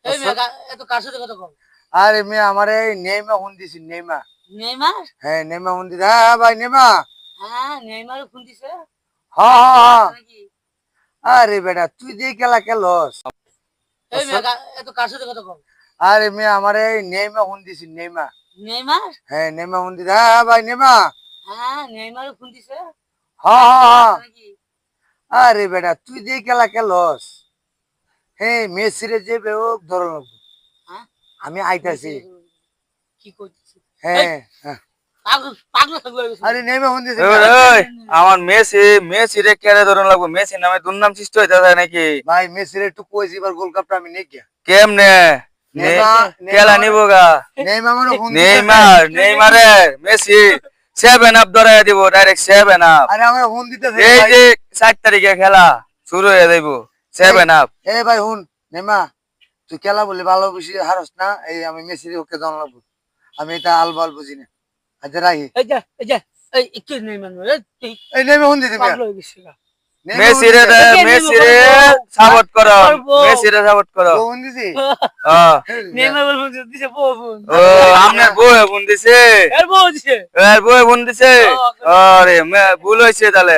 এই মেয়ে এত কার সাথে কথা কও? আরে মেয়ে আমার এই নেইমা ফোন দিছি নেইমা। নেইমার? হ্যাঁ নেইমা ফোন দিছে। হ্যাঁ ভাই নেইমা। হ্যাঁ নেইমার ফোন দিছে। হ্যাঁ হ্যাঁ খেলা হ্যাঁ। আছে নাকি? আরে বেটা তুই যে খেলা খেলস। এই মেয়ে এত কার সাথে কথা কও? আরে মেয়ে আমার এই নেইমা ফোন দিছি নেইমা। নেইমার? হ্যাঁ নেইমা ফোন দিছে। হ্যাঁ ভাই নেইমা। হ্যাঁ নেইমার ফোন দিছে। হ্যাঁ হ্যাঁ খেলা হ্যাঁ। আছে নাকি? আরে বেটা তুই যে খেলা খেলস। হ্যাঁ মেসিরে যে বেওক ধরন লাগবো। হ্যাঁ আমি আইতাছি। কি কইছিস? এই হ্যাঁ হ্যাঁ। পাগল পাগল থাকলো আরে নেইমা ফোন দিছে। ওই আমার মেসি রে কেড়ে ধরন লাগবো। মেসি নামে দুর্নাম সৃষ্টি হইতাছে নাকি? ভাই মেসিরে একটু কইছি এবার গোল্ড কাপটা আমি নেই গিয়া। কেমনে নেইমা খেলা নিব গা? নেইমা মানে ফোন দিছে। নেইমারে মেসি 7 আপ ধরাই দিব, ডাইরেক্ট 7 আপ। আরে আমার ফোন দিতেছে এই ভাই। যে 7 তারিখে খেলা শুরু হয়ে যাইব, 7 আপ। এই ভাই হুন নেইমা তুই খেলা বলি ভালো বেশি হারস না এই আমি মেসির ওকে জানা লাগবো আমি এটা আলবাল বুঝি না আচ্ছা রাখি এই যে এই কি নেইমার এই নেইমা ফোন দিছে পাগল হয়ে গেছিস। মেসিরে সাপোর্ট করো, মেসিরে সাপোর্ট করো। ফোন দিছি হ্যাঁ নেইমার ফোন দিছে বউ ফোন। ও আমনের বউ ফোন দিছে, এর বউ দিছে। এর বউ ফোন দিছে। আরে ভুল হইছে তাহলে।